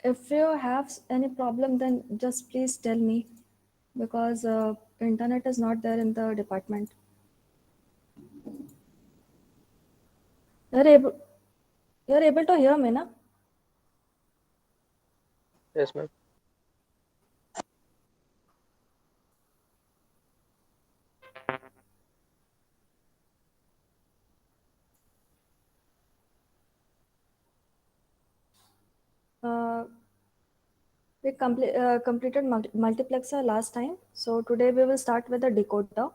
If you have any problem, then just please tell me, because internet is not there in the department. You're able, you're able to hear me, na? Yes, ma'am. Uh, we completed multiplexer last time. So today we will start with the decoder.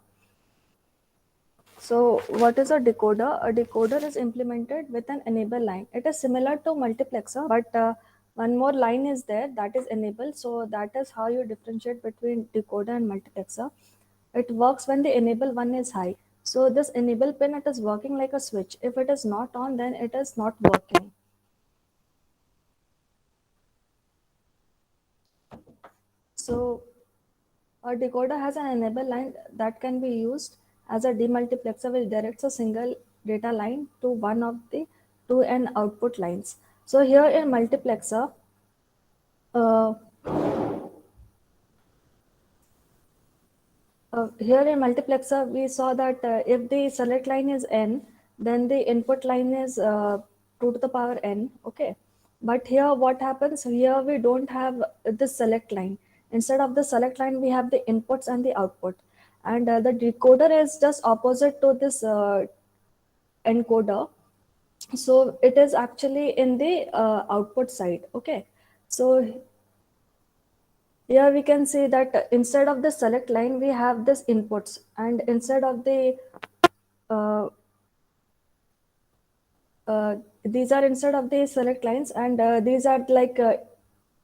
So what is a decoder? A decoder is implemented with an enable line. It is similar to multiplexer, but one more line is there that is enabled. So that is how you differentiate between decoder and multiplexer. It works when the enable one is high. So this enable pin, it is working like a switch. If it is not on, then it is not working. So a decoder has an enable line that can be used as a demultiplexer, which directs a single data line to one of the two N output lines. So here in multiplexer, uh, we saw that if the select line is n, then the input line is 2 to the power n. Okay, but here what happens? Here we don't have this select line. Instead of the select line, we have the inputs and the output, and the decoder is just opposite to this encoder. So it is actually in the output side. Okay, so here we can see that instead of the select line, we have this inputs, and instead of the uh, these are instead of the select lines, and these are like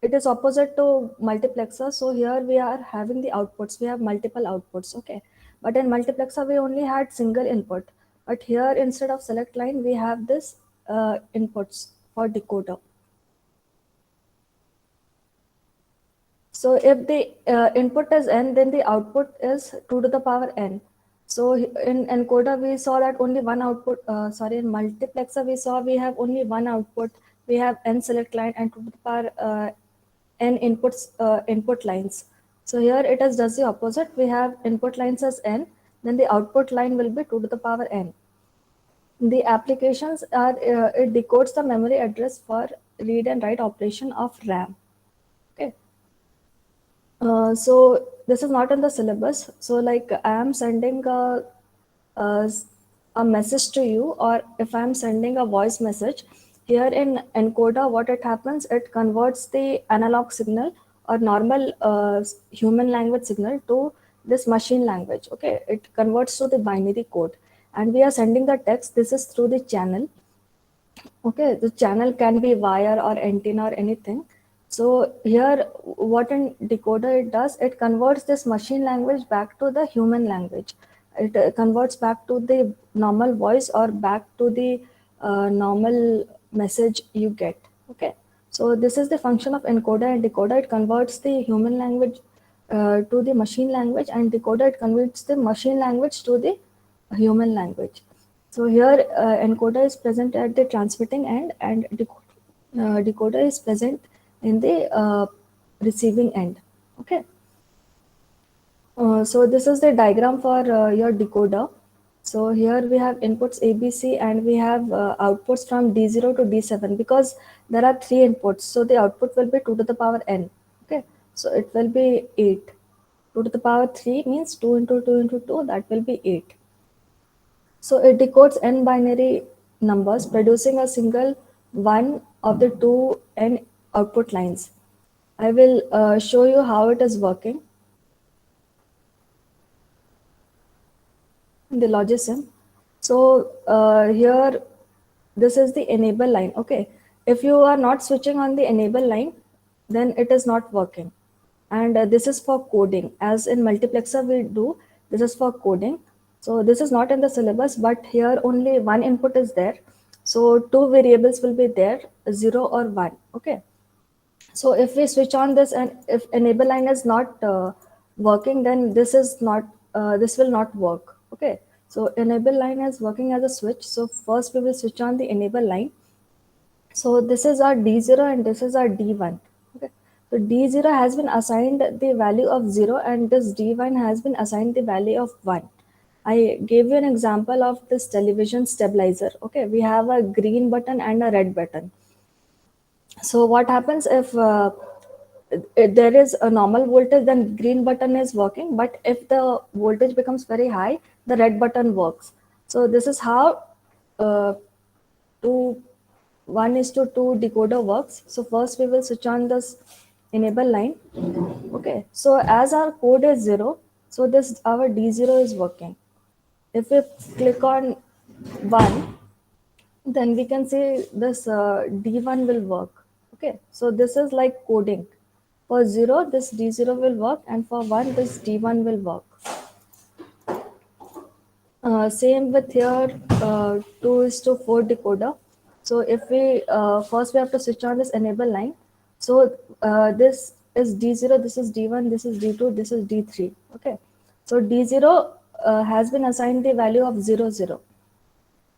it is opposite to multiplexer. So here we are having the outputs. We have multiple outputs. Okay, but in multiplexer we only had single input, but here instead of select line we have this inputs for decoder. So if the input is n, then the output is 2 to the power n. So in encoder, we saw that only one output, in multiplexer, we saw we have only one output. We have n select line and 2 to the power n input lines. So here it is does the opposite. We have input lines as n, then the output line will be 2 to the power n. The applications are, it decodes the memory address for read and write operation of RAM. Okay. So this is not in the syllabus. So like I am sending a, a message to you, or if I am sending a voice message, here in encoder, what it happens, it converts the analog signal or normal human language signal to this machine language. Okay, it converts to the binary code, and we are sending the text. This is through the channel. Okay, the channel can be wire or antenna or anything. So here, what in decoder it does, it converts this machine language back to the human language. It converts back to the normal voice or back to the normal message you get. Okay, so this is the function of encoder and decoder. It converts the human language to the machine language, and decoder it converts the machine language to the human language. So here encoder is present at the transmitting end, and decoder is present in the receiving end. Okay. So this is the diagram for your decoder. So here we have inputs ABC, and we have outputs from D0 to D7, because there are three inputs. So the output will be 2 to the power n. Okay. So it will be 8. 2 to the power 3 means 2 into 2 into 2, that will be 8. So it decodes n binary numbers, producing a single one of the two n output lines. I will show you how it is working in the logism. So here, this is the enable line. Okay, if you are not switching on the enable line, then it is not working. And this is for coding, as in multiplexer we do. This is for coding. So this is not in the syllabus, but here only one input is there. So two variables will be there, 0 or 1. Okay, so if we switch on this, and if enable line is not working, then this will not work. Okay, so enable line is working as a switch. So first we will switch on the enable line. So this is our D0 and this is our D1. So D0 has been assigned the value of 0 and this D1 has been assigned the value of 1. I gave you an example of this television stabilizer. Okay, we have a green button and a red button. So what happens if there is a normal voltage, then green button is working, but if the voltage becomes very high, the red button works. So this is how uh, two 1:2 decoder works. So first we will switch on this enable line. Okay, so as our code is 0, so this our D0 is working. If we click on 1, then we can say this D1 will work. Okay, so this is like coding. For 0, this D0 will work, and for 1, this D1 will work. Same with here, 2:4 decoder. So if we first we have to switch on this enable line. So this is D0, this is D1, this is D2, this is D3. Okay. So D0 has been assigned the value of 0, 0.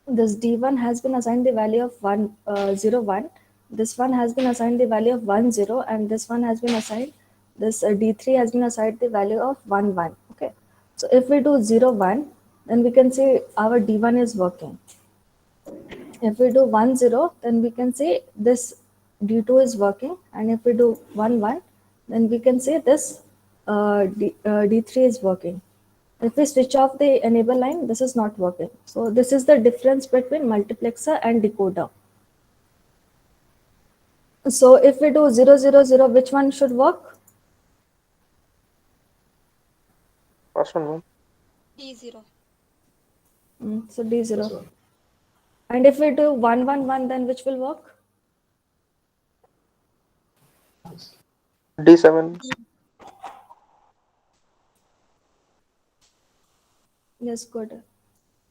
This D1 has been assigned the value of 1, 0, 1. This one has been assigned the value of 1, 0, and this one has been assigned, this D3 has been assigned the value of 1, 1. Okay. So if we do 0, 1, then we can say our D1 is working. If we do 1, 0, then we can say this D2 is working. And if we do 1, 1, then we can say this D3 is working. If we switch off the enable line, this is not working. So this is the difference between multiplexer and decoder. So if we do 0, 0, 0, which one should work? First one. D0. So D0. And if we do 1, 1, 1, then which will work? D7. Yes, good.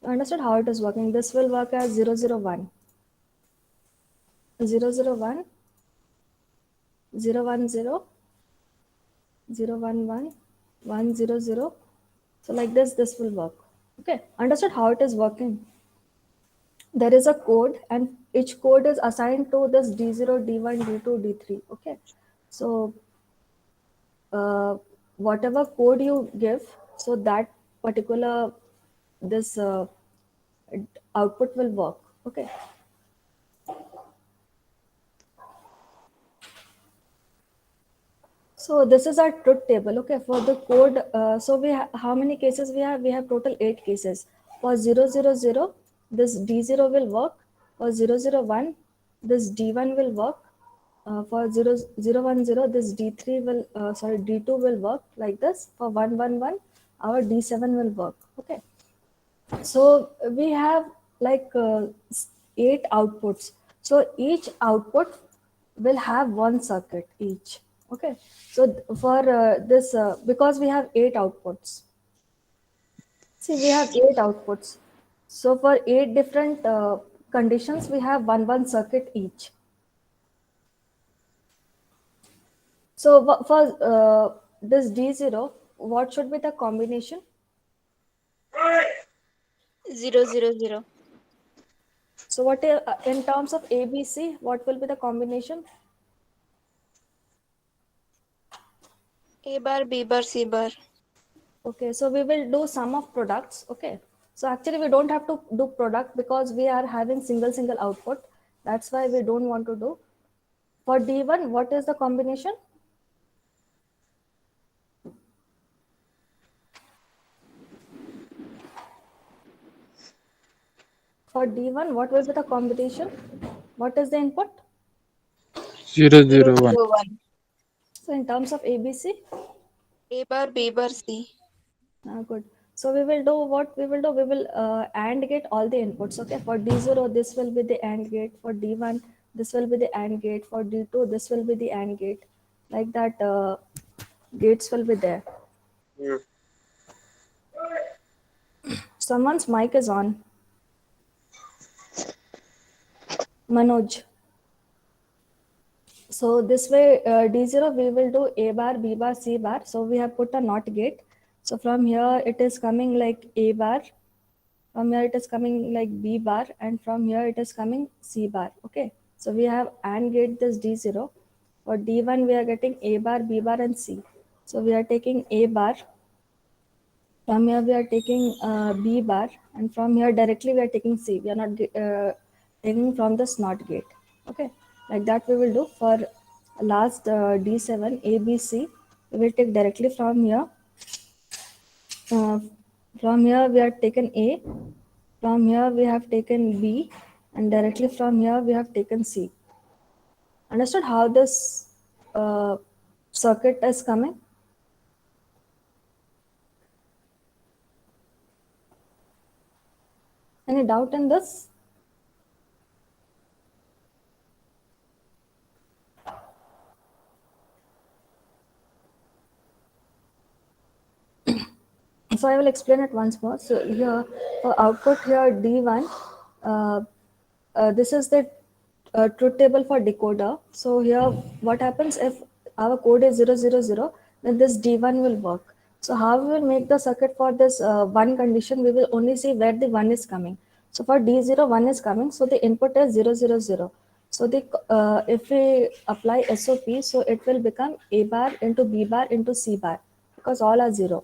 Understood how it is working. This will work as 0, 0, 1. 0, 0, 1, 0, 1, 0, 0, 1, 1, 1, 0, 0. So like this will work. Okay, understood how it is working. There is a code and each code is assigned to this D0, D1, D2, D3. Okay, so whatever code you give, so that particular this output will work. Okay. So this is our truth table. Okay, for the code. So how many cases we have? We have total 8 cases. For 0, 0, 0, this D0 will work. For 0, 0, 1, this D1 will work. For 0, 0, 1, 0, this D3 will D2 will work like this. For 1, 1, 1, our D7 will work. Okay. So we have like 8 outputs. So each output will have one circuit each. Okay. So for this, because we have 8 outputs. See, we have 8 outputs. So for 8 different conditions, we have one circuit each. So for this D0, what should be the combination? 0, 0, 0. So what in terms of ABC, what will be the combination? A bar, B bar, C bar. Okay, so we will do sum of products. Okay, so actually we don't have to do product because we are having single output. That's why we don't want to do. For D1, what is the combination? For D1, what will be the combination? What is the input? 0, 0, 0, 1. 0, 1. So in terms of ABC, A bar, B bar, C. good. So we will do what we will do. We will AND gate all the inputs. Okay, for D0, this will be the AND gate. For D1, this will be the AND gate. For D2, this will be the AND gate. Like that, gates will be there. Yeah. Someone's mic is on. Manoj. So this way, D0, we will do A bar, B bar, C bar. So we have put a NOT gate. So from here, it is coming like A bar. From here, it is coming like B bar. And from here, it is coming C bar. Okay. So we have AND gate this D0. For D1, we are getting A bar, B bar, and C. So we are taking A bar. From here, we are taking B bar, and from here directly we are taking C. We are not taking from the SNOT gate. Okay, like that we will do for last D7 A B C. We will take directly from here. Uh, from here we have taken A. From here we have taken B, and directly from here we have taken C. Understood how this circuit is coming? Any doubt in this? So I will explain it once more. So here for output here D1, uh, this is the truth table for decoder. So here what happens if our code is 000, then this D1 will work. So how we will make the circuit for this one condition, we will only see where the 1 is coming. So for D0, 1 is coming, so the input is 000. So the if we apply SOP, so it will become A bar into B bar into C bar because all are 0.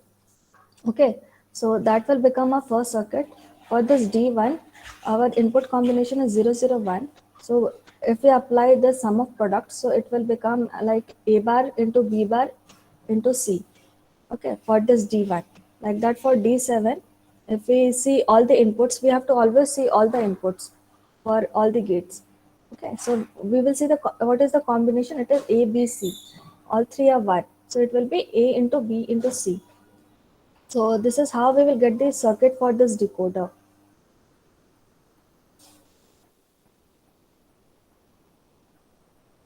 Okay, so that will become our first circuit. For this D1, our input combination is 001. So if we apply the sum of products, so it will become like A bar into B bar into C. Okay, for this D1. Like that for D7, if we see all the inputs, we have to always see all the inputs for all the gates. Okay, so we will see what is the combination. It is A, B, C. All three are 1. So it will be A into B into C. So this is how we will get the circuit for this decoder.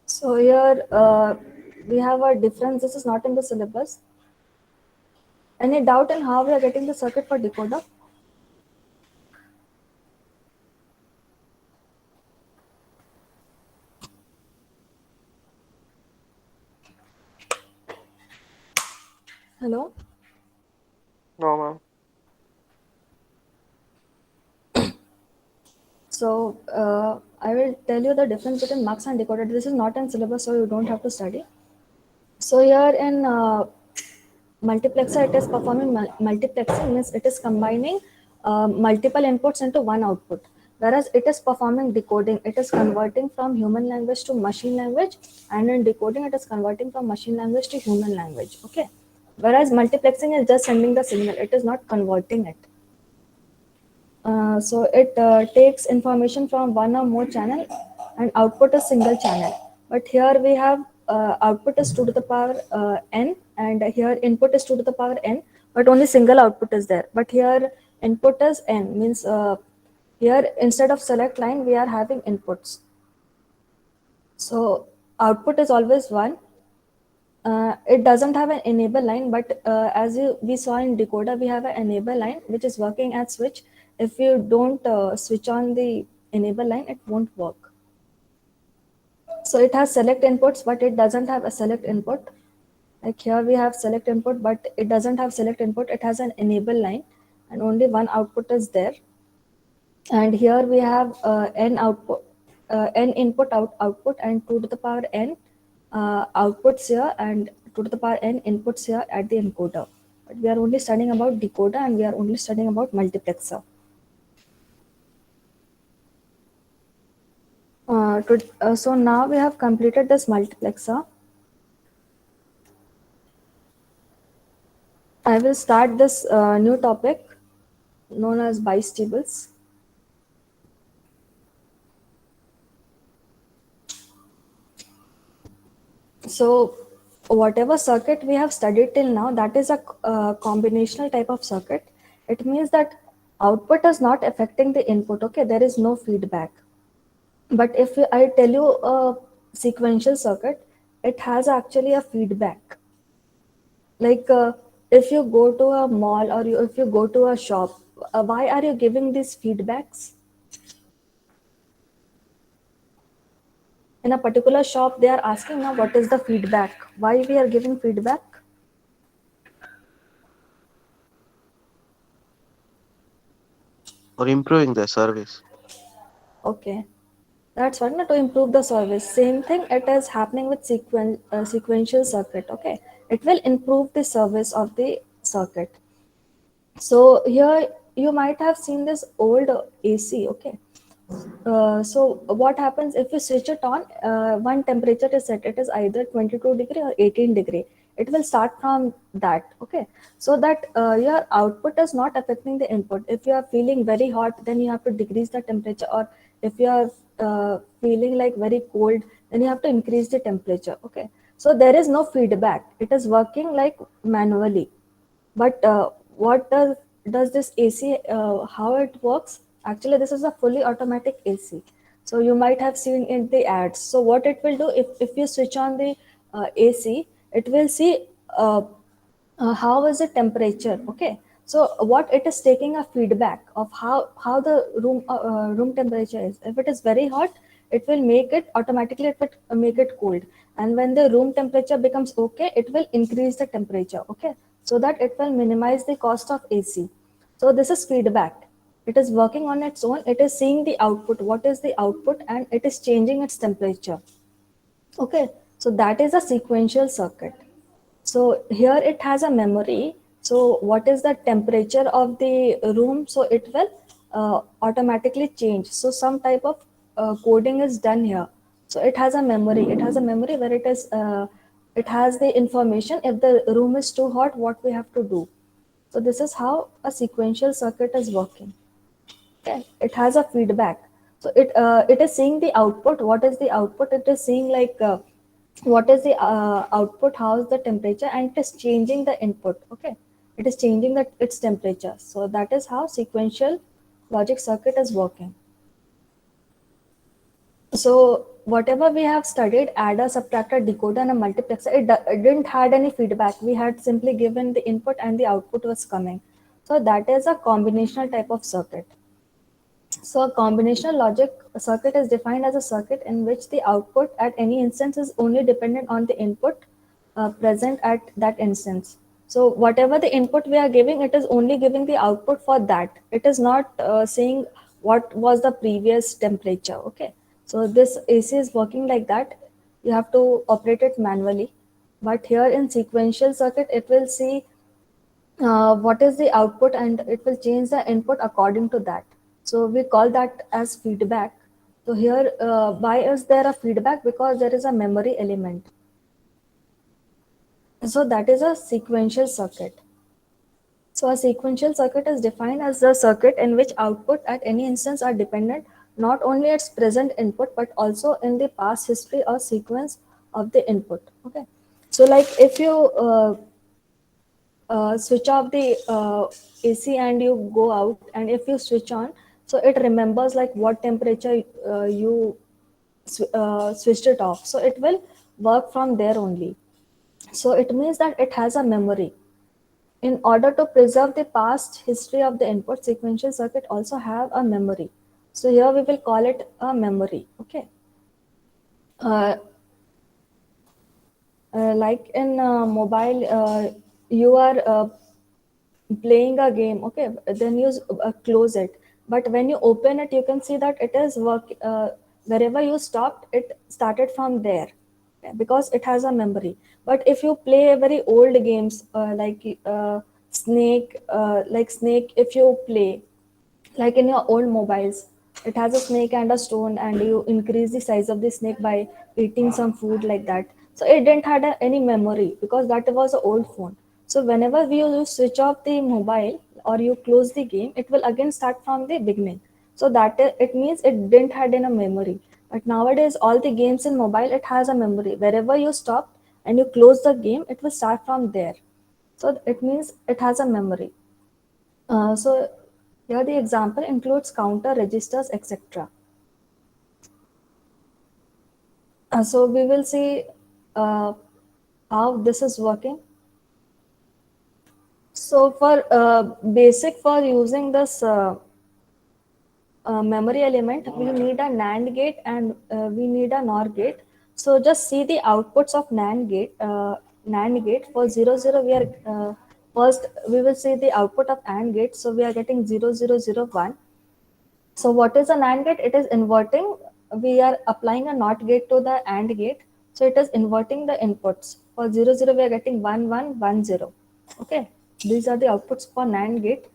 So here we have a difference. This is not in the syllabus. Any doubt in how we are getting the circuit for decoder? Hello? No, ma'am. So I will tell you the difference between mux and decoder. This is not in syllabus, so you don't have to study. So here in multiplexer, it is performing multiplexing, means it is combining multiple inputs into one output. Whereas it is performing decoding, it is converting from human language to machine language, and in decoding, it is converting from machine language to human language. Okay. Whereas multiplexing is just sending the signal, it is not converting it. So it takes information from one or more channel and output a single channel. But here we have output is 2 to the power n, and here input is 2 to the power n, but only single output is there. But here input is n, means here instead of select line we are having inputs. So output is always 1. It doesn't have an enable line, but we saw in decoder, we have an enable line which is working as switch. If you don't switch on the enable line, it won't work. So it has select inputs, but it doesn't have a select input. Like here we have select input, but it doesn't have select input. It has an enable line, and only one output is there. And here we have n output, n input output, and 2 to the power n outputs here, and 2 to the power n inputs here at the encoder. But we are only studying about decoder, and we are only studying about multiplexer. So now we have completed this multiplexer. I will start this new topic known as bistables. So whatever circuit we have studied till now, that is a combinational type of circuit. It means that output is not affecting the input. Okay, there is no feedback. But if I tell you a sequential circuit, it has actually a feedback. Like if you go to a mall, or if you go to a shop, why are you giving these feedbacks? In a particular shop, they are asking now what is the feedback, why we are giving feedback. For improving the service. Okay. That's what, to improve the service. Same thing it is happening with sequential circuit. Okay, it will improve the service of the circuit. So here you might have seen this old AC. Okay, so what happens if you switch it on? One temperature is set. It is either 22 degree or 18 degree. It will start from that. Okay, so that your output is not affecting the input. If you are feeling very hot, then you have to decrease the temperature, or if you are feeling like very cold, then you have to increase the temperature. Okay, so there is no feedback. It is working like manually. But what does this AC? How it works? Actually, this is a fully automatic AC. So you might have seen in the ads. So what it will do, if you switch on the AC, it will see how is the temperature. Okay, so what it is taking a feedback of how the room temperature is. If it is very hot, it will make it automatically, it will make it cold. And when the room temperature becomes okay, it will increase the temperature. Okay, so that it will minimize the cost of AC. So this is feedback. It is working on its own. It is seeing the output, what is the output, and it is changing its temperature. Okay, so that is a sequential circuit. So here it has a memory. So what is the temperature of the room? So it will automatically change. So some type of coding is done here. So it has a memory. It has a memory where it has the information. If the room is too hot, what we have to do. So this is how a sequential circuit is working. Okay, it has a feedback. So it is seeing the output. What is the output? It is seeing like what is the output, how is the temperature, and it is changing the input. Okay, it is changing its temperature. So that is how sequential logic circuit is working. So whatever we have studied, adder, subtractor, decoder, and a multiplexer, it didn't had any feedback. We had simply given the input and the output was coming. So that is a combinational type of circuit. So a combinational logic circuit is defined as a circuit in which the output at any instance is only dependent on the input present at that instance. So whatever the input we are giving, it is only giving the output for that. It is not saying what was the previous temperature. Okay. So this AC is working like that. You have to operate it manually. But here in sequential circuit, it will see what is the output, and it will change the input according to that. So we call that as feedback. So here, why is there a feedback? Because there is a memory element. So that is a sequential circuit. So a sequential circuit is defined as the circuit in which output at any instance are dependent not only its present input but also in the past history or sequence of the input. Okay. So like if you switch off the AC and you go out, and if you switch on, so it remembers like what temperature you switched it off. So it will work from there only. So it means that it has a memory. In order to preserve the past history of the input, sequential circuit also have a memory. So here we will call it a memory. Okay. Uh, like in mobile, you are playing a game. Okay, then you close it, but when you open it, you can see that it is work. Wherever you stopped, it started from there. Okay, because it has a memory. But if you play very old games snake, if you play like in your old mobiles, it has a snake and a stone, and you increase the size of the snake by eating some food like that. So it didn't had any memory because that was an old phone. So whenever you switch off the mobile or you close the game, it will again start from the beginning. So it means it didn't had in a memory. But nowadays all the games in mobile, it has a memory. Wherever you stop and you close the game, it will start from there. So it means it has a memory. So here the example includes counter, registers, etc. So we will see uh, how this is working. So for basic for using this memory element, we need a NAND gate and we need a NOR gate. So just see the outputs of NAND gate. NAND gate for 00, we are first we will see the output of AND gate. So we are getting 0001. So what is a NAND gate? It is inverting we are applying a NOT gate to the AND gate, so it is inverting the inputs. For 0 0 we are getting 1 1 1 0. Okay, these are the outputs for NAND gate.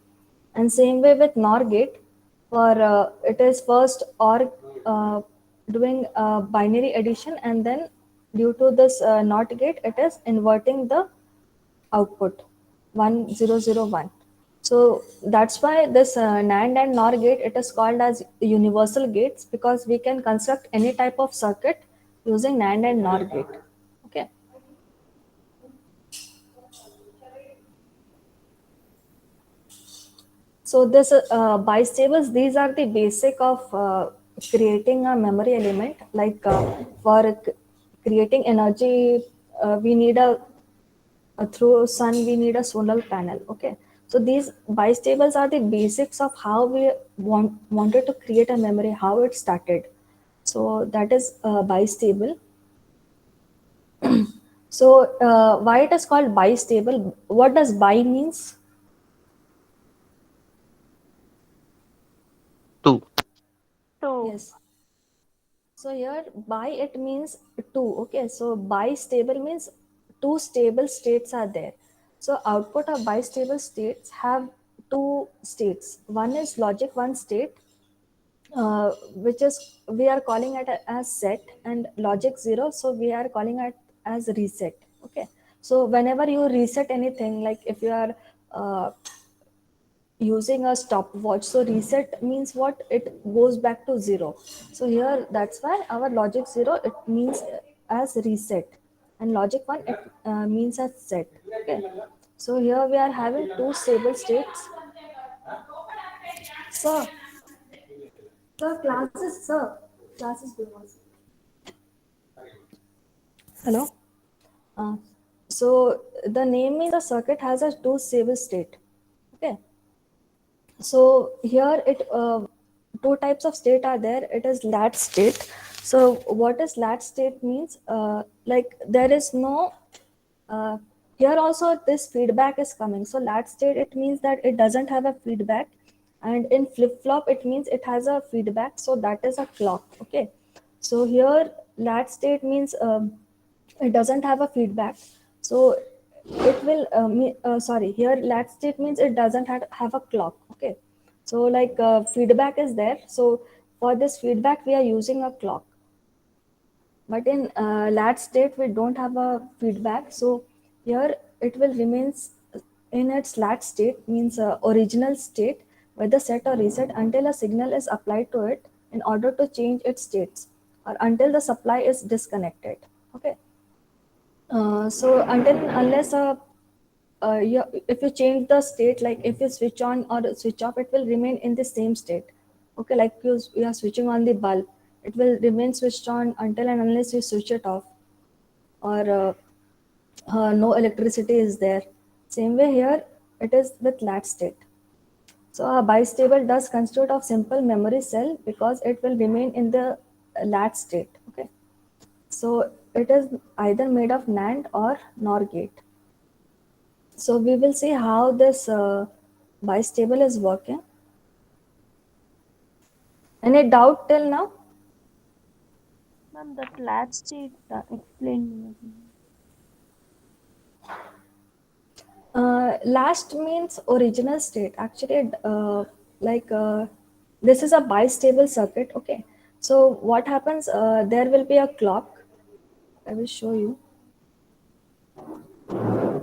And same way with NOR gate, for it is first or doing binary addition, and then due to this NOT gate it is inverting the output 1001. So that's why this NAND and NOR gate, it is called as universal gates, because we can construct any type of circuit using NAND and NOR gate. Okay. So this bistables, these are the basic of creating a memory element. Like for creating energy, we need through sun we need a solar panel. Okay, so these bistables are the basics of how we wanted to create a memory, how it started. So that is bistable. So why it is called bistable? What does bi means? 2. Two. Yes. So here bi it means two. Okay, so bistable means two stable states are there. So output of bistable states have two states. One is logic one state, which is we are calling it as set, and logic zero, so we are calling it as reset. Okay, so whenever you reset anything, like if you are uh, using a stopwatch, so reset means what, it goes back to zero. So here that's why our logic zero it means as reset, and logic one it means as set. Okay, so here we are having two stable states. Sir, classes going on. Hello. uh, so the name means the circuit has a two stable state. Okay, so here it two types of state are there. It is lat state. So what is lat state means, like there is no uh, here also this feedback is coming. So lat state it means that it doesn't have a feedback, and in flip flop it means it has a feedback, so that is a clock. Okay, so here lat state means it doesn't have a feedback, so it will sorry, here lat state means it doesn't have a clock. Okay, so like feedback is there, so for this feedback we are using a clock. But in lat state we don't have a feedback, so here it will remains in its lat state, means original state, whether set or reset, until a signal is applied to it in order to change its states, or until the supply is disconnected. Okay, so until unless if you change the state, like if you switch on or switch off, it will remain in the same state. Okay, like you are switching on the bulb, it will remain switched on until and unless you switch it off, or no electricity is there. Same way here it is with lat state. So a bistable does constitute of simple memory cell, because it will remain in the lat state. Okay, so it is either made of NAND or NOR gate. So we will see how this bistable is working. Any doubt till now? Ma'am, that lat state explain. Last means original state. Actually, like this is a bistable circuit. Okay, so what happens? There will be a clock. I will show you.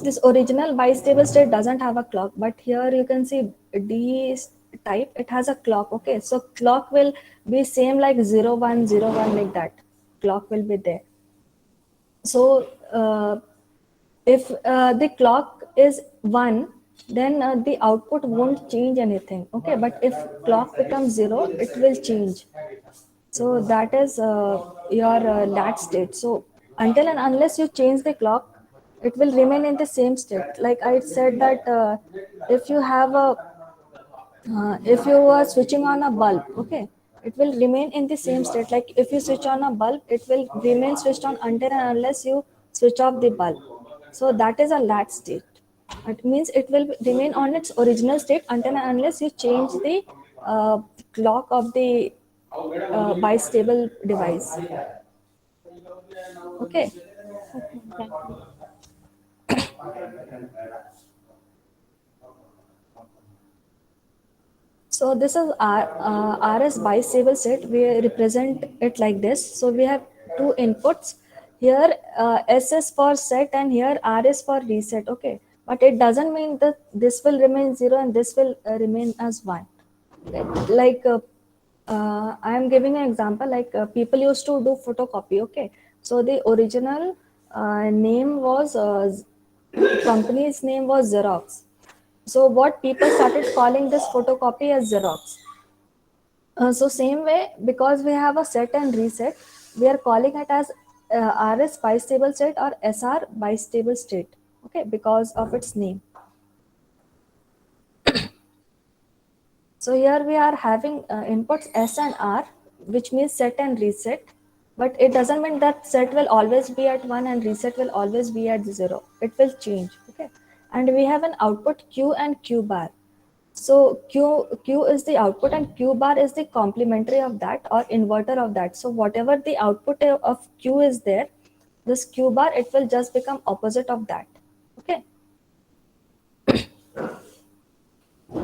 This original bistable state doesn't have a clock, but here you can see D type. It has a clock. Okay, so clock will be same like 0101, like that. Clock will be there. So if the clock is 1, then the output won't change anything. Okay, but if clock becomes 0, it will change. So that is your lat state. So until and unless you change the clock, it will remain in the same state. Like I said that if you have a if you are switching on a bulb, okay, it will remain in the same state. Like if you switch on a bulb, it will remain switched on until and unless you switch off the bulb. So that is a lat state. It means it will remain on its original state until and unless you change the clock of the bistable device. Okay. Okay, thank you. So this is RS bistable set. We represent it like this. So we have two inputs. Here S is for set and here R is for reset. Okay. But it doesn't mean that this will remain 0 and this will remain as 1. Okay. Like I am giving an example, like people used to do photocopy. Okay. So the original name was, company's name was Xerox. So what people started calling this photocopy as Xerox. So same way, because we have a set and reset, we are calling it as RS bistable state or SR bistable state. Okay, because of its name. So here we are having inputs S and R, which means set and reset. But it doesn't mean that set will always be at 1 and reset will always be at 0. It will change. Okay. And we have an output Q and Q bar. So Q is the output and Q bar is the complementary of that or inverter of that. So whatever the output of Q is there, this Q bar, it will just become opposite of that. Okay.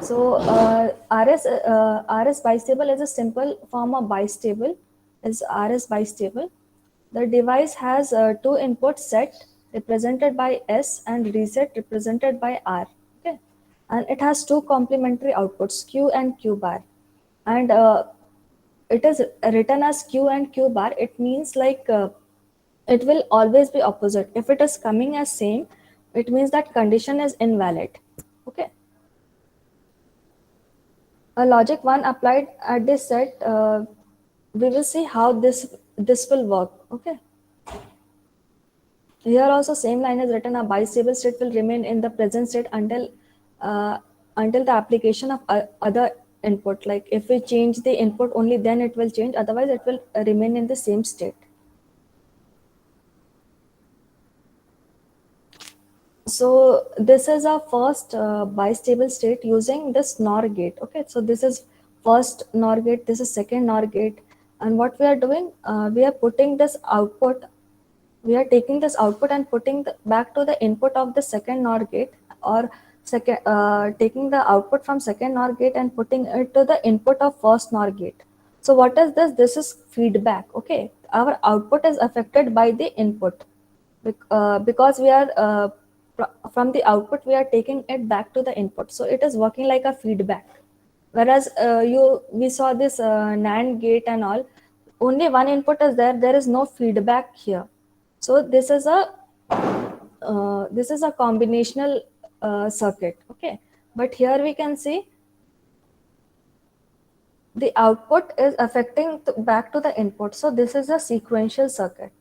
So RS bistable is a simple form of bistable. Is RS bistable. The device has two inputs, set represented by S and reset represented by R. Okay, and it has two complementary outputs, Q and Q bar, and it is written as Q and Q bar. It means like it will always be opposite. If it is coming as same, it means that condition is invalid. Okay. A logic 1 applied at this set, we will see how this will work. Okay. Here also same line is written, a bistable state will remain in the present state uh, until the application of other input. Like if we change the input, only then it will change, otherwise it will remain in the same state. So this is our first bistable state using this NOR gate. Okay, so this is first NOR gate, this is second NOR gate, and what we are doing, we are putting this output, we are taking this output and putting back to the input of the second NOR gate, or taking the output from second NOR gate and putting it to the input of first NOR gate. So what is this? This is feedback. Okay, our output is affected by the input because we are from the output we are taking it back to the input, so it is working like a feedback. Whereas we saw this NAND gate and all, only one input is there, there is no feedback here. So this is a combinational circuit. Okay, but here we can see the output is affecting back to the input, so this is a sequential circuit.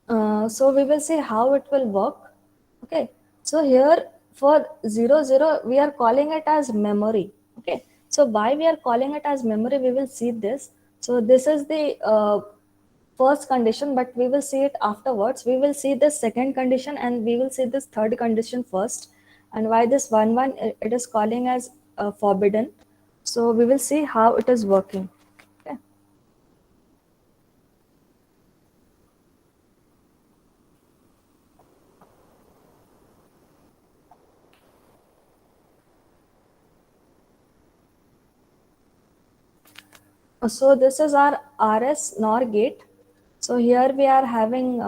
So we will see how it will work. Okay, so here for 0 0 we are calling it as memory. Okay, so why we are calling it as memory, we will see this. So this is the first condition, but we will see it afterwards. We will see the second condition and we will see this third condition first, and why this 1 1 it is calling as forbidden. So we will see how it is working. Okay. So this is our RS NOR gate. So here we are having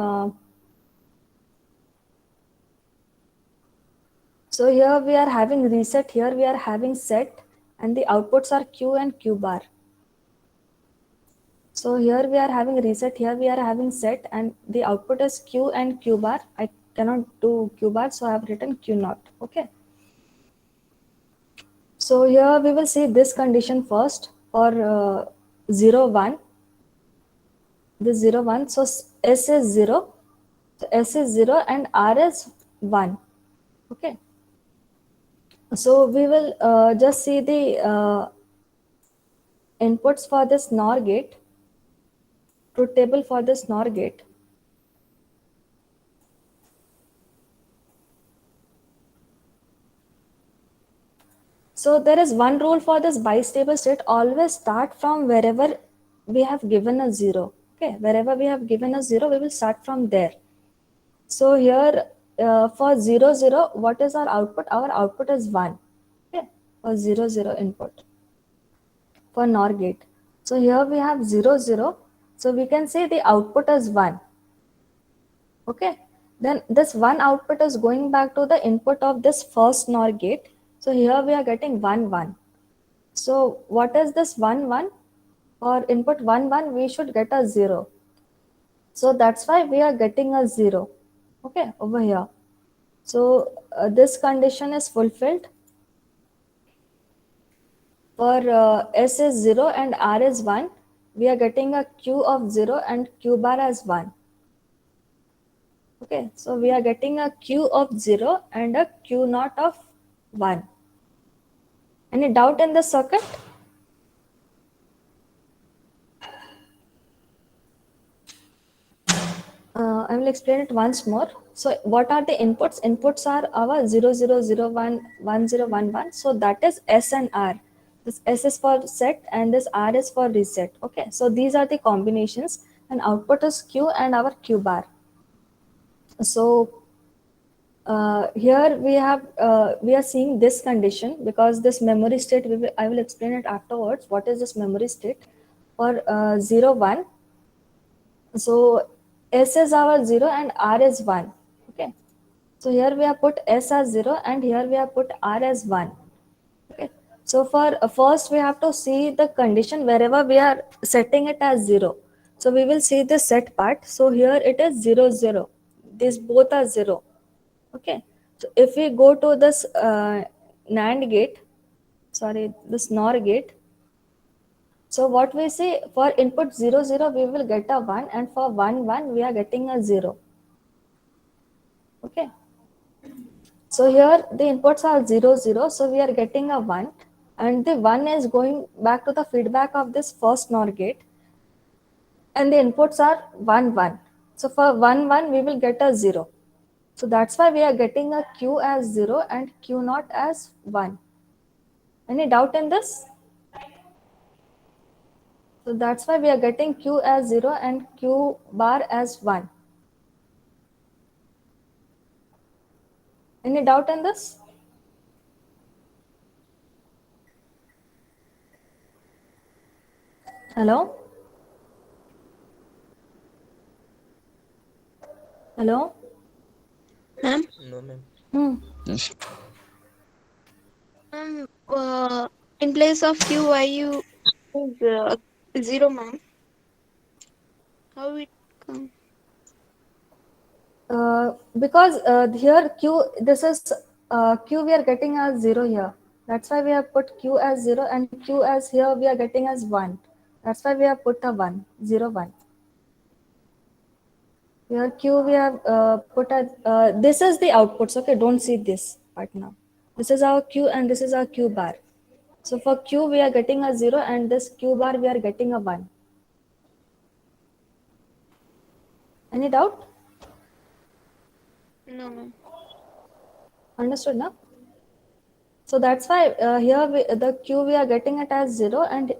reset, here we are having set, and the outputs are Q and Q bar. So here we are having reset, here we are having set, and the output is Q and Q bar. I cannot do Q bar, so I have written Q naught. Okay. So here we will see this condition first for 0 1. This 0 1. So S is 0. So S is 0 and R is 1. Okay. So we will just see the inputs for this NOR gate, truth table for this NOR gate. So there is one rule for this bistable state: always start from wherever we have given a 0. Okay, wherever we have given a 0, we will start from there. So here for 0 0, what is our output? Our output is 1. Okay, for 0 0 input for NOR gate. So here we have 0 0. So we can say the output is 1. Okay, then this 1 output is going back to the input of this first NOR gate. So here we are getting 1 1. So what is this 1 1? For input 1 1, we should get a 0. So that's why we are getting a 0. Okay, over here. So this condition is fulfilled. For S is 0 and R is 1, we are getting a Q of 0 and Q bar as 1. Okay, so we are getting a Q of 0 and a Q naught of 1. Any doubt in the circuit? I will explain it once more. So what are the inputs? Inputs are our 0 0 0 1 1 0 1 1. So that is S and R. This S is for set and this R is for reset. Okay, so these are the combinations, and output is Q and our Q bar. So here we are seeing this condition because this memory state, I will explain it afterwards. What is this memory state? For 0 1, so S is our 0 and R is 1. Okay, so here we have put S as 0 and here we have put R as 1. Okay, so for first we have to see the condition wherever we are setting it as 0. So we will see the set part. So here it is 0 0. These both are 0. Okay, so if we go to this NAND gate, sorry, this NOR gate. So what we see, for input 0 0, we will get a 1, and for 1 1, we are getting a 0. Okay, so here the inputs are 0 0, so we are getting a 1, and the 1 is going back to the feedback of this first NOR gate, and the inputs are 1 1. So for 1 1, we will get a 0. So that's why we are getting a Q as 0 and Q naught as 1. Any doubt in this? So that's why we are getting Q as 0 and Q bar as 1. Any doubt in this? Hello? Hello? Ma'am? No, ma'am. Yes. Ma'am, in place of Q, why you use 0, ma'am? How it come? Because here Q, this is Q we are getting as 0 here. That's why we have put Q as 0 and Q as here we are getting as 1. That's why we have put a 1, 0 1. Here Q we have put as, this is the outputs. Okay, don't see this part now. This is our Q and this is our Q bar. So for Q we are getting a 0 and this Q bar we are getting a 1. Any doubt? No, ma'am. Understood now? So that's why here the Q we are getting it as 0 and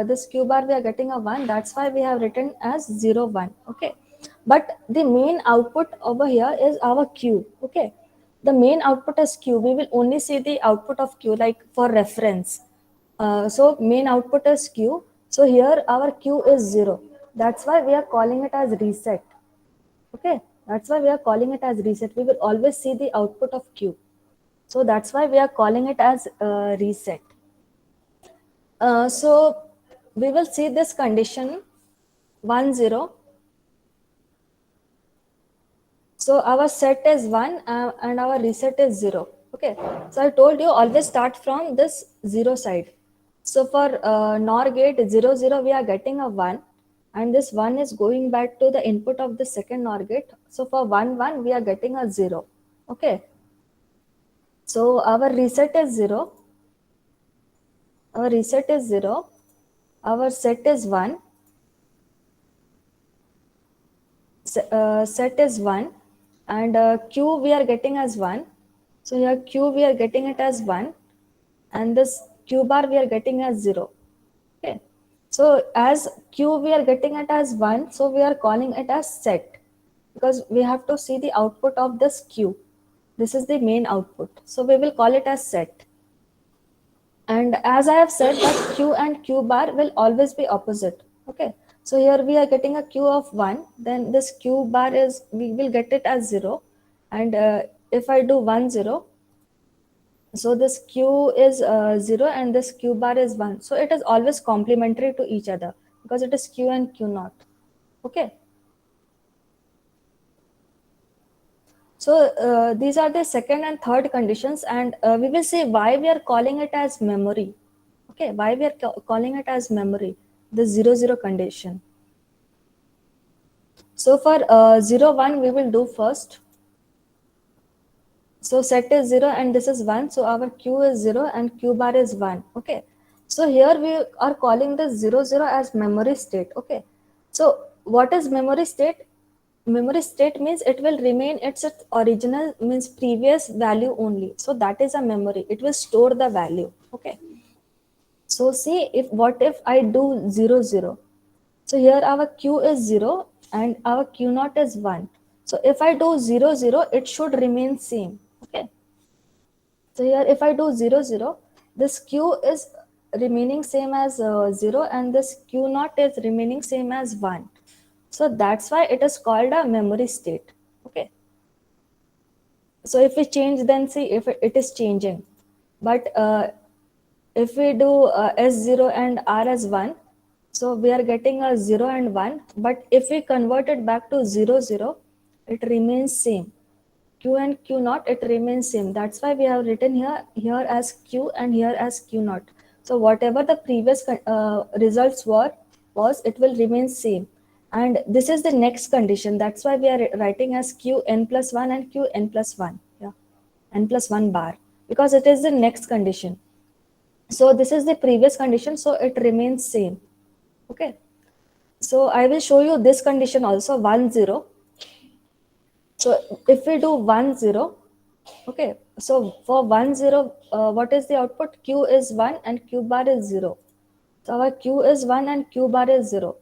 this Q bar we are getting a 1. That's why we have written as 0 1. Okay, but the main output over here is our Q. Okay, the main output is Q. We will only see the output of Q like for reference. So main output is Q. So here our Q is 0. That's why we are calling it as reset. Okay, that's why we are calling it as reset. We will always see the output of Q. So that's why we are calling it as reset. So we will see this condition 1 0. So our set is 1 and our reset is 0. Okay, so I told you always start from this 0 side. So for NOR gate 0 0, we are getting a 1, and this 1 is going back to the input of the second NOR gate. So for 1 1, we are getting a 0. Okay, so our reset is 0. Our reset is 0. Our set is 1. Set is 1, and Q we are getting as 1. So here Q we are getting it as 1, and this q bar we are getting as 0. Okay, so as q we are getting it as 1, so we are calling it as set, because we have to see the output of this q. This is the main output, so we will call it as set. And as I have said that q and q bar will always be opposite. Okay, so here we are getting a q of 1, then this q bar is, we will get it as 0. And if I do 1 0, so this q is 0 and this q bar is 1, so it is always complementary to each other because it is q and q naught. Okay, so these are the second and third conditions, and we will see why we are calling it as memory. Okay, why we are calling it as memory, the 0 0 condition. So for 0 1 we will do first. So set is 0 and this is 1, so our q is 0 and q bar is 1. Okay, so here we are calling this 0 0 as memory state. Okay, so what is memory state? Memory state means it will remain its original, means previous value only, so that is a memory, it will store the value. Okay, so see, if what if I do 0 0, so here our q is 0 and our q naught is 1. So if I do 0 0, it should remain same. Okay, so here if I do 0 0, this q is remaining same as 0 and this q naught is remaining same as 1. So that's why it is called a memory state. Okay, so if we change, then see if it is changing. But if we do S0 and R as 1, so we are getting a 0 and 1. But if we convert it back to 0 0, it remains same. Q and Q naught, it remains same. That's why we have written here as Q and here as Q naught. So whatever the previous results was, it will remain same. And this is the next condition. That's why we are writing as Q n plus 1 and Q n plus 1. Yeah, n plus 1 bar, because it is the next condition. So this is the previous condition, so it remains same. Okay, so I will show you this condition also, 1 0. So if we do 1 0, okay, so for 1 0, what is the output? Q is 1 and Q bar is 0. So our Q is 1 and Q bar is 0.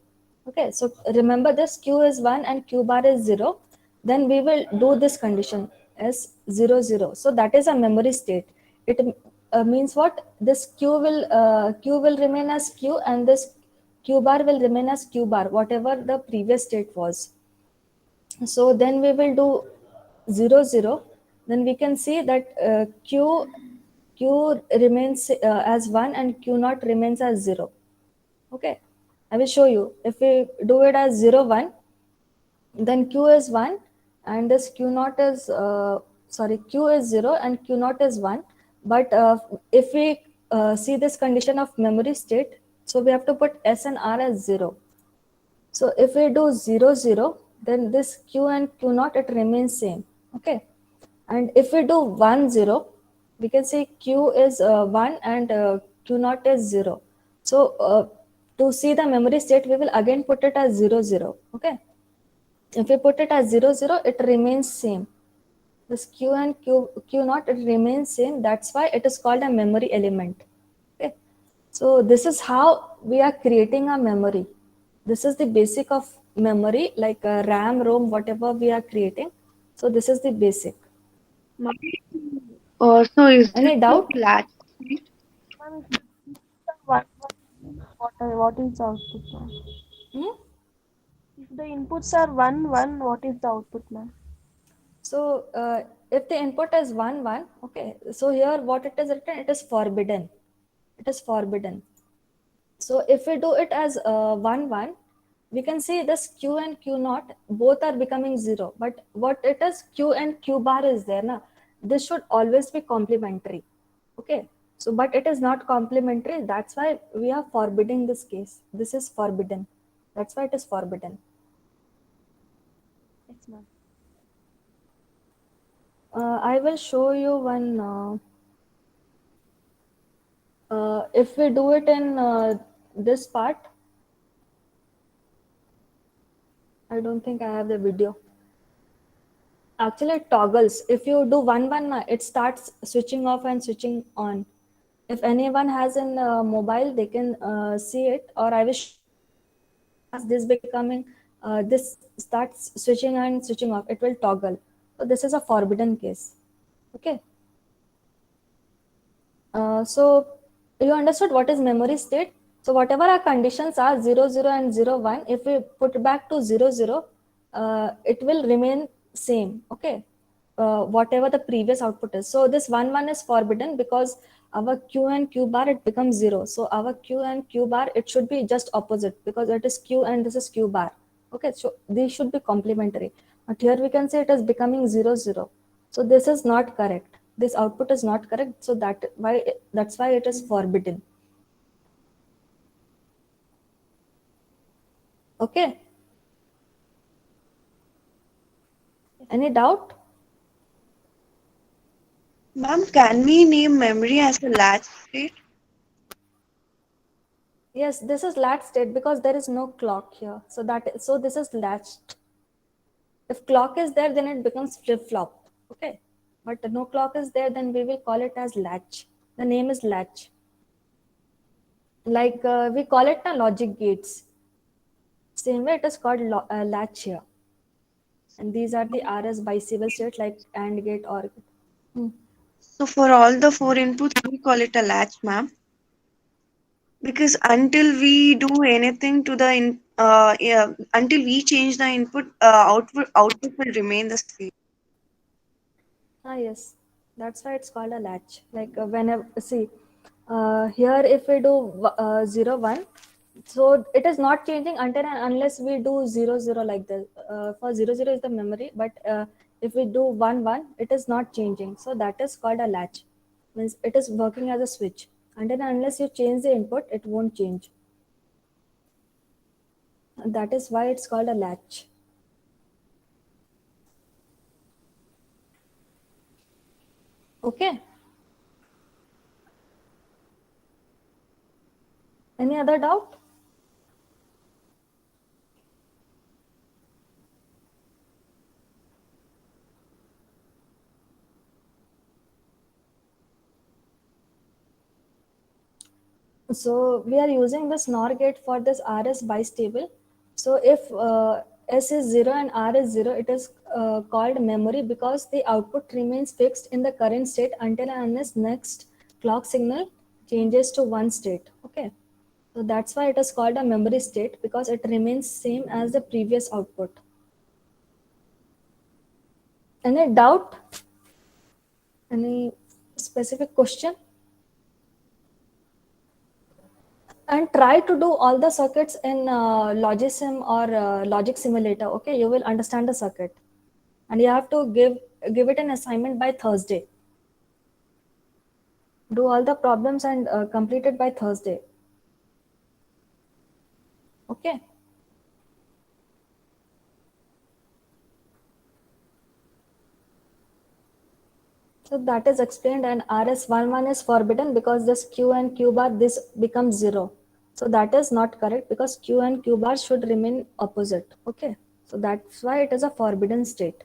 Okay, so remember this, Q is 1 and Q bar is 0. Then we will do this condition as 0 0. So that is a memory state. It means what? This Q will remain as Q and this Q bar will remain as Q bar, whatever the previous state was. So then we will do 0 0. Then we can see that Q remains as 1 and Q naught remains as 0. Okay, I will show you. If we do it as 0 1, then Q is 1 and this Q naught is Q is 0 and Q naught is 1. But if we see this condition of memory state, so we have to put S and R as 0. So if we do 0 0, then this Q and Q naught, it remains same. Okay, and if we do 1 0, we can say Q is 1 and Q naught is 0. So to see the memory state, we will again put it as 0 0. Okay, if we put it as 0 0, it remains same. This Q and Q naught, it remains same. That's why it is called a memory element. Okay, so this is how we are creating a memory. This is the basic of memory, like RAM, ROM, whatever we are creating. So this is the basic. So is Any it doubt? latch? Ma'am, what what is the output, ma'am? Hmm? If the inputs are 1 1, what is the output, ma'am? So if the input is 1 1, okay, so here what it is written, it is forbidden. It is forbidden. So if we do it as 1 1, we can see this Q and Q naught both are becoming 0. But what it is, Q and Q bar is there na. This should always be complementary. Okay, so but it is not complementary. That's why we are forbidding this case. This is forbidden. That's why it is forbidden. Yes, ma'am. I will show you one. If we do it in this part, I don't think I have the video. Actually, it toggles. If you do 1 1, it starts switching off and switching on. If anyone has in mobile, they can see it, or I wish as this becoming this starts switching and switching off, it will toggle. So this is a forbidden case. Okay. So you understood what is memory state? So whatever our conditions are 0, 0 and 0, 1, if we put back to 0, 0, it will remain same. Okay. Whatever the previous output is. So this 1, 1 is forbidden because our Q and Q bar, it becomes 0. So our Q and Q bar, it should be just opposite because it is Q and this is Q bar. Okay. So these should be complementary. But here we can say it is becoming 0, 0. So this is not correct. This output is not correct. So that's why it is forbidden. Okay. Any doubt? Ma'am, can we name memory as a latch state? Yes, this is latch state because there is no clock here. So this is latched. If clock is there, then it becomes flip flop. Okay. But no clock is there, then we will call it as latch. The name is latch. Like we call it the logic gates. Same way it is called latch here. And these are the RS bisyllable state like AND gate or gate. Hmm. So for all the four inputs, we call it a latch, ma'am. Because until we do anything to the until we change the input, output will remain the same. Ah, yes, that's why it's called a latch. Like whenever, see, here if we do 0, 1, so it is not changing until and unless we do 0, 0 like this. For 0, 0 is the memory, but if we do 1, 1, it is not changing. So that is called a latch. Means it is working as a switch. Until and unless you change the input, it won't change. That is why it's called a latch. Okay. Any other doubt? So we are using this NOR gate for this RS bistable. So if S is 0 and R is 0, it is called memory because the output remains fixed in the current state until and unless next clock signal changes to one state. Okay. So that's why it is called a memory state because it remains same as the previous output. Any doubt? Any specific question? And try to do all the circuits in Logisim or Logic Simulator. Okay, you will understand the circuit, and you have to give it an assignment by Thursday. Do all the problems and complete it by Thursday. Okay. So that is explained, and RS11 is forbidden because this Q and Q bar, this becomes 0. So that is not correct because Q and Q bar should remain opposite. Okay. So that's why it is a forbidden state.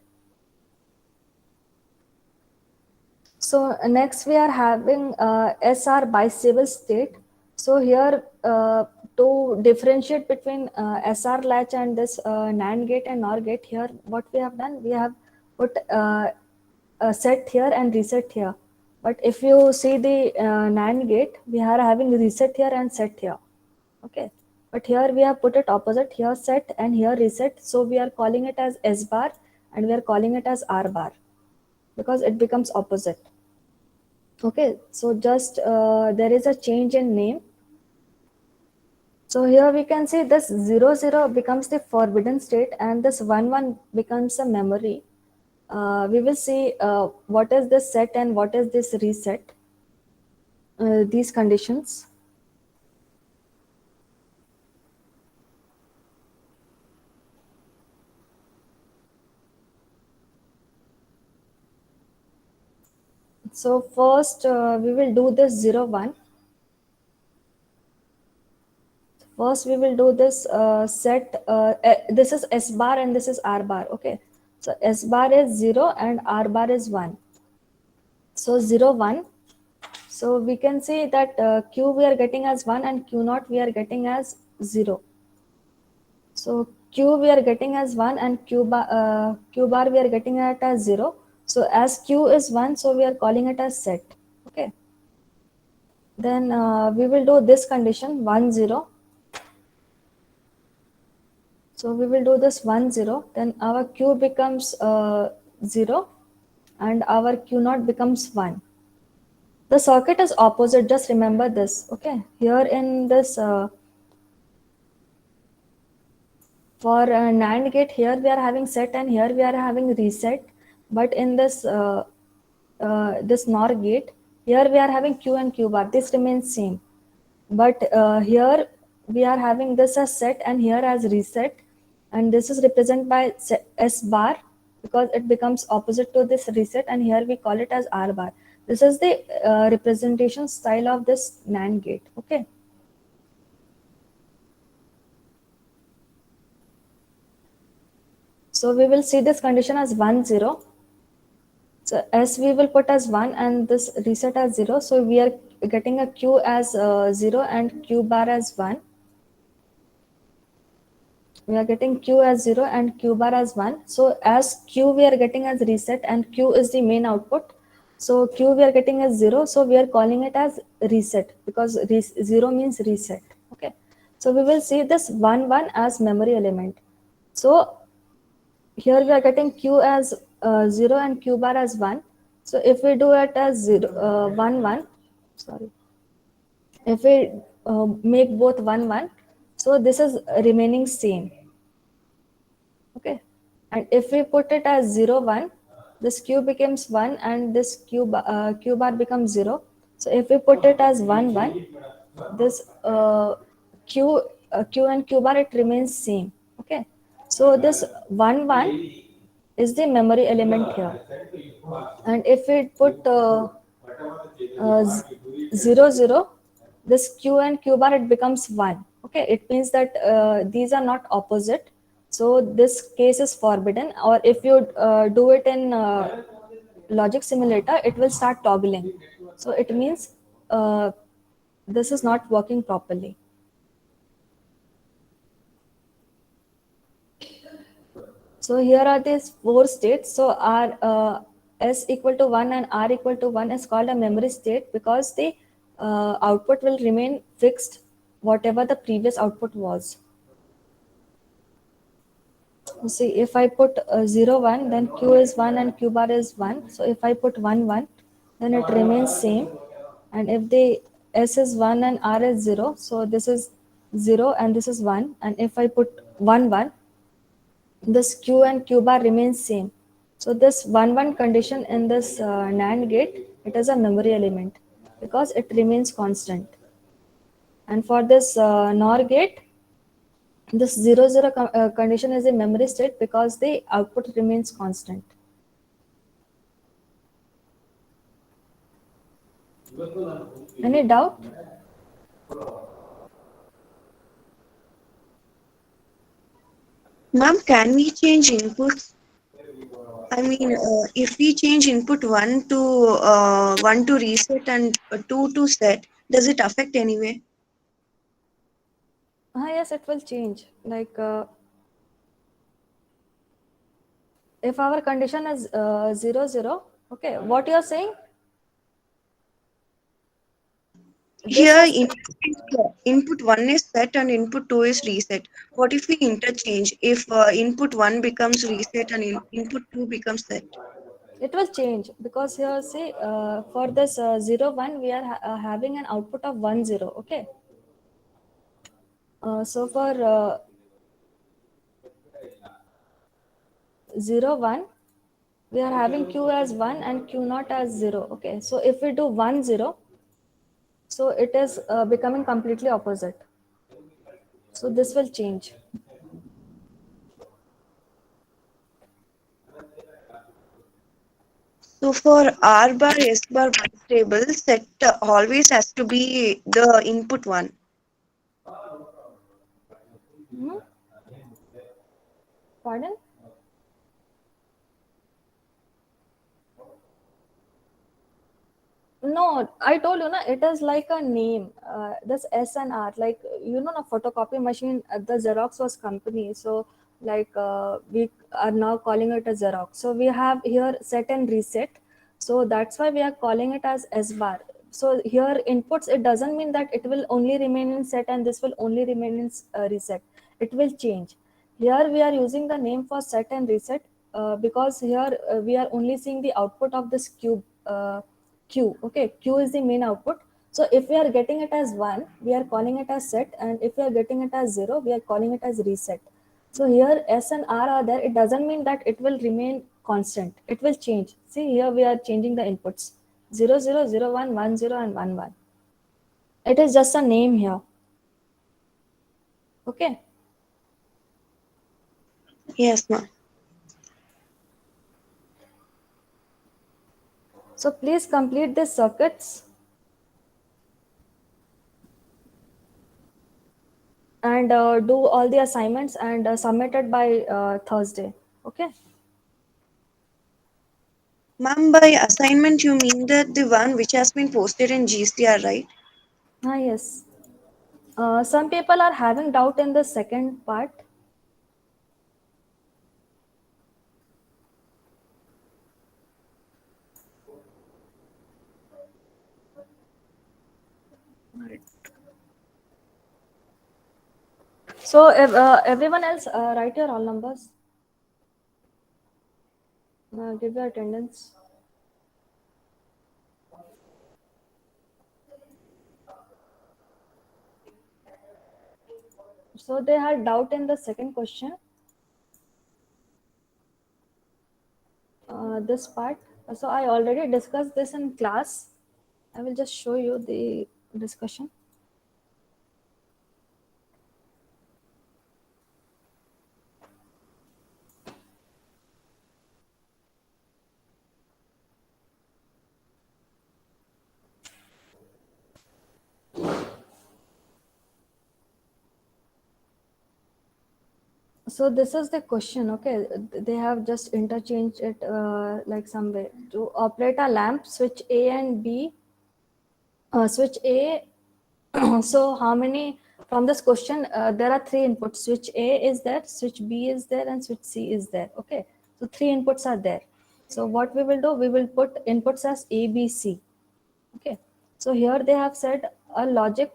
So next we are having SR bistable state. So here to differentiate between SR latch and this NAND gate and NOR gate, here what we have done, we have put a set here and reset here. But if you see the NAND gate, we are having reset here and set here. Okay. But here we have put it opposite, here set and here reset. So we are calling it as S bar and we are calling it as R bar because it becomes opposite. Okay, so just there is a change in name. So here we can see this 0, 0 becomes the forbidden state and this 1, 1 becomes a memory. We will see what is this set and what is this reset, these conditions. So first we will do this 0, 1. First we will do this set, this is S bar and this is R bar. Okay, so S bar is 0 and R bar is 1. So 0, 1. So we can say that q we are getting as 1 and q naught we are getting as 0. So q we are getting as 1 and q bar we are getting it as 0. So as q is 1, so we are calling it as set. Okay. Then we will do this condition 1 0. So we will do this 1 0. Then our q becomes 0 and our q naught becomes 1. The circuit is opposite, just remember this. Okay, here in this for NAND gate, here we are having set and here we are having reset, but in this this NOR gate, here we are having q and q bar. This remains same, but here we are having this as set and here as reset, and this is represented by S bar because it becomes opposite to this reset, and here we call it as R bar. This is the representation style of this NAND gate. Okay. So we will see this condition as 1 0. So S we will put as 1 and this reset as 0. So we are getting a Q as 0 and Q bar as 1. We are getting Q as 0 and Q bar as 1. So as Q we are getting as reset and Q is the main output. So Q we are getting as 0. So we are calling it as reset because 0 means reset. Okay. So we will see this 1 1 as memory element. So here we are getting q as 0 and q bar as 1. So if we do it as 0 1 1, sorry, if we make both 1 1, so this is remaining same. Okay, and if we put it as 0 1, this q becomes 1 and this q bar becomes 0. So if we put it as 1 1, this q q and q bar, it remains same. Okay, so this 1 1 is the memory element here, and if we put 0 0, this q and q bar, it becomes 1. Okay, it means that these are not opposite, so this case is forbidden. Or if you do it in logic simulator, it will start toggling, so it means this is not working properly. So here are these 4 states. So R S equal to 1 and R equal to 1 is called a memory state because the output will remain fixed whatever the previous output was. You see, if I put 0 1, then Q is 1 and Q bar is 1. So if I put 1 1, then it remains same. And if the S is 1 and R is 0, so this is 0 and this is 1. And if I put 1 1, this q and q bar remains same. So this 1 1 condition in this NAND gate, it is a memory element because it remains constant. And for this NOR gate, this 0 0 condition is a memory state because the output remains constant. Any doubt? Ma'am, can we change inputs? I mean, if we change input 1 to reset and 2 to set, does it affect anyway? Yes, it will change. Like if our condition is 0 0, okay, what you are saying? This Here, has input 1 is set and input 2 is reset. What if we interchange? If input 1 becomes reset and input 2 becomes set? it will change because here say for this 0 1 we are having an output of 1 0. Okay, so for 0 1 we are having q as 1 and q naught as 0. Okay, so if we do 1 0, so it is becoming completely opposite, so this will change. So for R bar, S bar table, set always has to be the input 1. Pardon? No, I told you, na, it is like a name. This S and R, like, you know, the photocopy machine, the Xerox was company. So, like, we are now calling it a Xerox. So, we have here set and reset. So, that's why we are calling it as S bar. So, here inputs, it doesn't mean that it will only remain in set and this will only remain in reset. It will change. Here, we are using the name for set and reset because here we are only seeing the output of this cube. Q. Okay, Q is the main output. So if we are getting it as 1, we are calling it as set, and if we are getting it as 0, we are calling it as reset. So here S and R are there. It doesn't mean that it will remain constant. It will change. See, here we are changing the inputs 0, 0, 0, 1, 1, 0, and 1, 1. It is just a name here. Okay. Yes, ma'am. So please complete these circuits and do all the assignments and submit it by Thursday. Okay. Ma'am, by assignment, you mean that the one which has been posted in GCR, right? Ah, yes. Some people are having doubt in the second part. So if, everyone else, write your roll numbers. Give your attendance. So they had doubt in the second question. This part. So I already discussed this in class. I will just show you the discussion. So this is the question. Okay, they have just interchanged it like some way to operate a lamp. Switch A and B. Switch A. So how many from this question? There are three inputs. Switch A is there, switch B is there, and switch C is there. Okay, so three inputs are there. So what we will do? We will put inputs as A, B, C. Okay, so here they have said a logic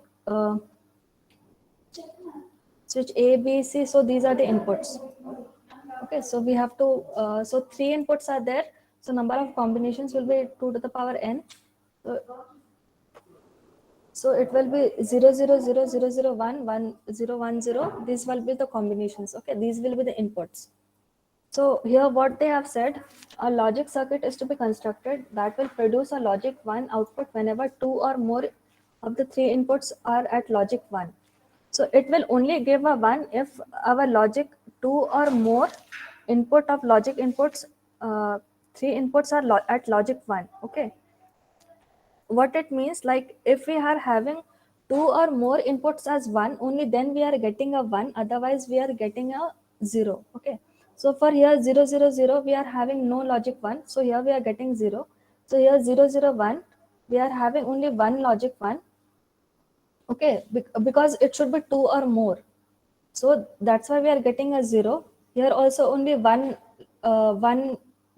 switch A, B, C. So these are the inputs. Okay, so we have to. So three inputs are there. So number of combinations will be 2 to the power n. So it will be 0, 0, 0, 0, 0, 1, 1, 0, 1, 0. These will be the combinations. Okay, these will be the inputs. So here what they have said, a logic circuit is to be constructed that will produce a logic 1 output whenever 2 or more of the three inputs are at logic 1. So it will only give a 1 if our logic 2 or more input of logic inputs, three inputs are at logic 1. Okay, what it means, like if we are having two or more inputs as one, only then we are getting a one, otherwise we are getting a zero. Okay, so for here 0, 0, 0, we are having no logic one, so here we are getting 0. So here 0, 0, 1, we are having only one logic one. Okay, because it should be two or more, so that's why we are getting a 0. Here also only one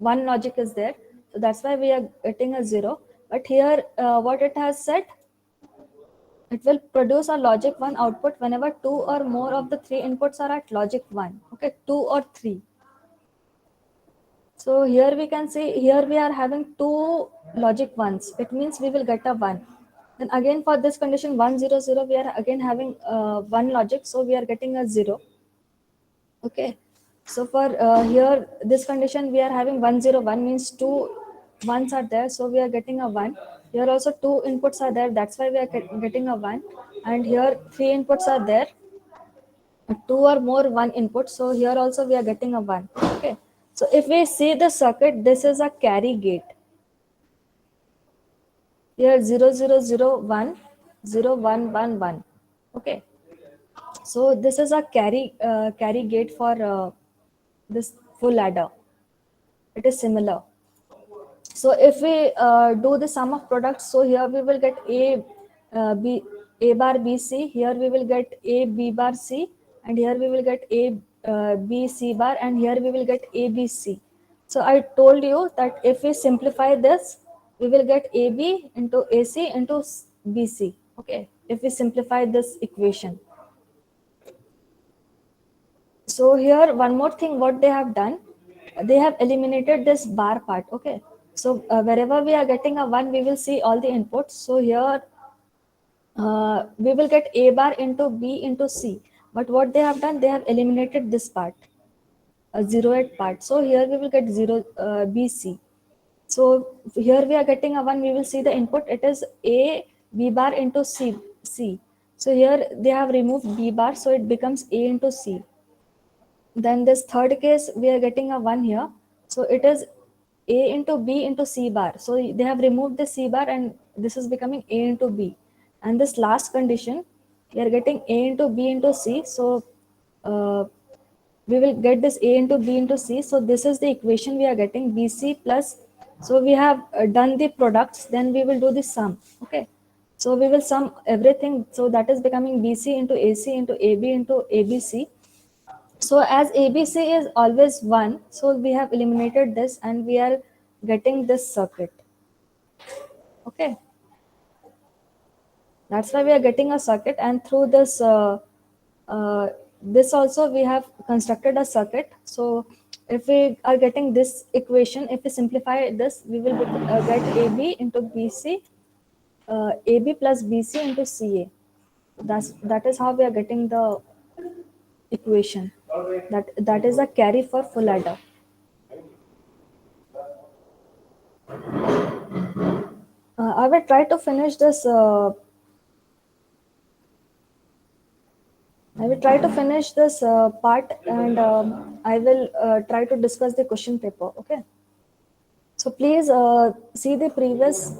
logic is there, so that's why we are getting a 0. But here what it has said, it will produce a logic 1 output whenever 2 or more of the three inputs are at logic 1. Okay, 2 or 3. So here we can see, here we are having two logic 1s. It means we will get a 1. Then again for this condition 1, 0, 0, we are again having one logic, so we are getting a 0. Okay, so for here this condition we are having 1, 0, 1 means two ones are there, so we are getting a 1. Here also two inputs are there, that's why we are getting a 1. And here three inputs are there, two or more one input, so here also we are getting a 1. Okay, so if we see the circuit, this is a carry gate. Here 0, 0, 0, 1, 0, 1, 1, 1. Okay, so this is a carry gate for this full ladder. It is similar. So if we do the sum of products, so here we will get a bar b c, here we will get a b bar c, and here we will get a b c bar, and here we will get a b c. So I told you that if we simplify this, we will get ab into ac into bc. Okay, if we simplify this equation. So here one more thing what they have done, they have eliminated this bar part. Okay, so wherever we are getting a 1, we will see all the inputs. So here we will get a bar into b into c, but what they have done, they have eliminated this part, a zeroed part. So here we will get 0 bc. So here we are getting a 1, we will see the input, it is a b bar into c. So here they have removed b bar, so it becomes a into c. Then this third case, we are getting a 1 here. So it is a into b into c bar. So they have removed the c bar, and this is becoming a into b. And this last condition, we are getting a into b into c. So we will get this a into b into c. So this is the equation we are getting, bc plus. So we have done the products, then we will do the sum. Okay, so we will sum everything. So that is becoming bc into ac into ab into abc. So as ABC is always 1, so we have eliminated this and we are getting this circuit. Okay. That's why we are getting a circuit, and through this, this also we have constructed a circuit. So if we are getting this equation, if we simplify this, we will get AB into BC, AB plus BC into CA. That is how we are getting the equation. That is a carry for full adder. I will try to finish this. Part, and I will try to discuss the question paper. Okay. So please see the previous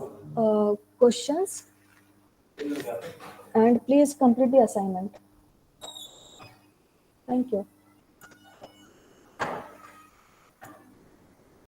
questions and please complete the assignment. Thank you.